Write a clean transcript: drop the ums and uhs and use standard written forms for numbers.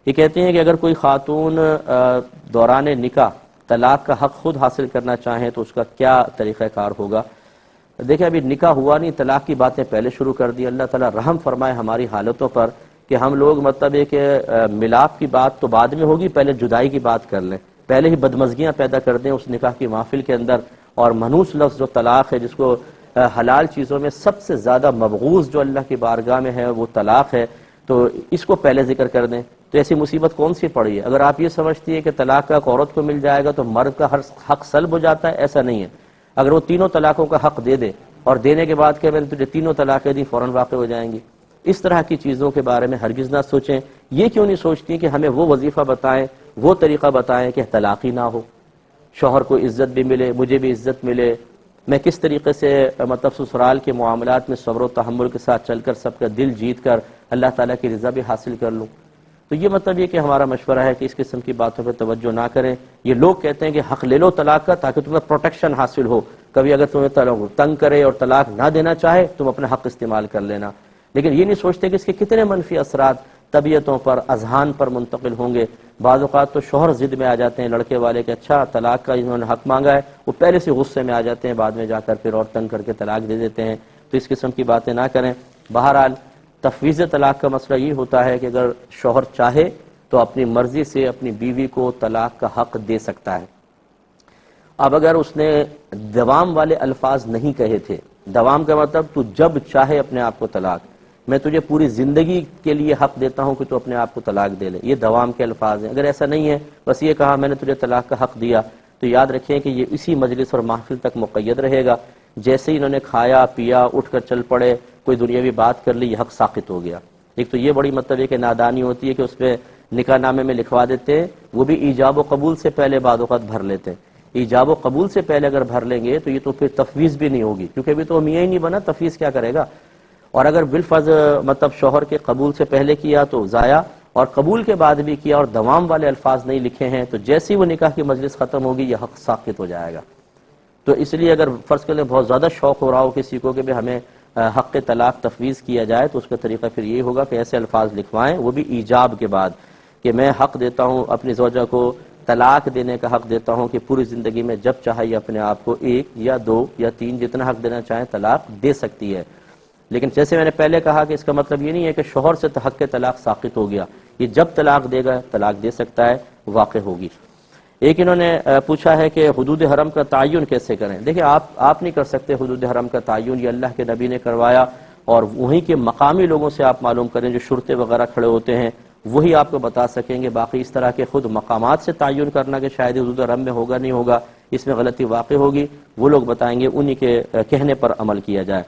یہ کہتے ہیں کہ اگر کوئی خاتون دوران نکاح طلاق کا حق خود حاصل کرنا چاہیں تو اس کا کیا طریقہ کار ہوگا؟ دیکھیں ابھی نکاح ہوا نہیں، طلاق کی باتیں پہلے شروع کر دی۔ اللہ تعالیٰ رحم فرمائے ہماری حالتوں پر کہ ہم لوگ مطلب یہ کہ ملاپ کی بات تو بعد میں ہوگی، پہلے جدائی کی بات کر لیں، پہلے ہی بدمزگیاں پیدا کر دیں اس نکاح کی محفل کے اندر، اور منحوس لفظ جو طلاق ہے، جس کو حلال چیزوں میں سب سے زیادہ مبغوض جو اللہ کی بارگاہ میں ہے وہ طلاق ہے، تو اس کو پہلے ذکر کر دیں، تو ایسی مصیبت کون سی پڑی ہے؟ اگر آپ یہ سمجھتی ہے کہ طلاق کا عورت کو مل جائے گا تو مرد کا ہر حق سلب ہو جاتا ہے، ایسا نہیں ہے۔ اگر وہ تینوں طلاقوں کا حق دے دے اور دینے کے بعد کہ میں نے تجھے تینوں طلاقیں دی، فوراً واقع ہو جائیں گی۔ اس طرح کی چیزوں کے بارے میں ہرگز نہ سوچیں۔ یہ کیوں نہیں سوچتی کہ ہمیں وہ وظیفہ بتائیں، وہ طریقہ بتائیں کہ طلاق ہی نہ ہو، شوہر کو عزت بھی ملے، مجھے بھی عزت ملے، میں کس طریقے سے مطلب سسرال کے معاملات میں صبر و تحمل کے ساتھ چل کر سب کا دل جیت کر اللہ تعالیٰ کی رضا بھی حاصل کر لوں۔ تو یہ مطلب یہ کہ ہمارا مشورہ ہے کہ اس قسم کی باتوں پہ توجہ نہ کریں۔ یہ لوگ کہتے ہیں کہ حق لے لو طلاق کا تاکہ تمہیں پروٹیکشن حاصل ہو، کبھی اگر تمہیں تنگ کرے اور طلاق نہ دینا چاہے تم اپنا حق استعمال کر لینا، لیکن یہ نہیں سوچتے کہ اس کے کتنے منفی اثرات طبیعتوں پر، اذہان پر منتقل ہوں گے۔ بعض اوقات تو شوہر ضد میں آ جاتے ہیں لڑکے والے کہ اچھا طلاق کا انہوں نے حق مانگا ہے، وہ پہلے سے غصے میں آ جاتے ہیں، بعد میں جا کر پھر اور تنگ کر کے طلاق دے دیتے ہیں۔ تو اس قسم کی باتیں نہ کریں۔ بہرحال تفویض طلاق کا مسئلہ یہ ہوتا ہے کہ اگر شوہر چاہے تو اپنی مرضی سے اپنی بیوی کو طلاق کا حق دے سکتا ہے۔ اب اگر اس نے دوام والے الفاظ نہیں کہے تھے، دوام کا مطلب تو جب چاہے اپنے آپ کو طلاق، میں تجھے پوری زندگی کے لیے حق دیتا ہوں کہ تو اپنے آپ کو طلاق دے لے، یہ دوام کے الفاظ ہیں۔ اگر ایسا نہیں ہے، بس یہ کہا میں نے تجھے طلاق کا حق دیا، تو یاد رکھیں کہ یہ اسی مجلس اور محفل تک مقید رہے گا۔ جیسے ہی انہوں نے کھایا پیا اٹھ کر چل پڑے، کوئی دنیاوی بات کر لی، یہ حق ساقط ہو گیا۔ ایک تو یہ بڑی مطلب ہے کہ نادانی ہوتی ہے کہ اس پہ نکاح نامے میں لکھوا دیتے ہیں، وہ بھی ایجاب و قبول سے پہلے بعض اوقات بھر لیتے ہیں۔ ایجاب و قبول سے پہلے اگر بھر لیں گے تو یہ تو پھر تفویض بھی نہیں ہوگی، کیونکہ ابھی تو میاں ہی نہیں بنا، تفویض کیا کرے گا؟ اور اگر بالفرض مطلب شوہر کے قبول سے پہلے کیا تو ضائع، اور قبول کے بعد بھی کیا اور دوام والے الفاظ نہیں لکھے ہیں تو جیسے ہی وہ نکاح کی مجلس ختم ہوگی یہ حق ساقط ہو جائے گا۔ تو اس لیے اگر فرض کریں بہت زیادہ شوق ہو رہا ہو کسی کو کہ ہمیں حق طلاق تفویض کیا جائے، تو اس کا طریقہ پھر یہ ہوگا کہ ایسے الفاظ لکھوائیں، وہ بھی ایجاب کے بعد، کہ میں حق دیتا ہوں اپنی زوجہ کو طلاق دینے کا حق دیتا ہوں کہ پوری زندگی میں جب چاہے یہ اپنے آپ کو 1 یا 2 یا 3 جتنا حق دینا چاہیں طلاق دے سکتی ہے۔ لیکن جیسے میں نے پہلے کہا کہ اس کا مطلب یہ نہیں ہے کہ شوہر سے حق طلاق ساقط ہو گیا، یہ جب طلاق دے گا طلاق دے سکتا ہے، واقع ہوگی۔ ایک انہوں نے پوچھا ہے کہ حدود حرم کا تعین کیسے کریں؟ دیکھیں آپ نہیں کر سکتے حدود حرم کا تعین، یہ اللہ کے نبی نے کروایا، اور وہیں کے مقامی لوگوں سے آپ معلوم کریں جو شرطے وغیرہ کھڑے ہوتے ہیں، وہی آپ کو بتا سکیں گے۔ باقی اس طرح کے خود مقامات سے تعین کرنا کہ شاید حدود حرم میں ہوگا نہیں ہوگا، اس میں غلطی واقع ہوگی، وہ لوگ بتائیں گے، انہی کے کہنے پر عمل کیا جائے۔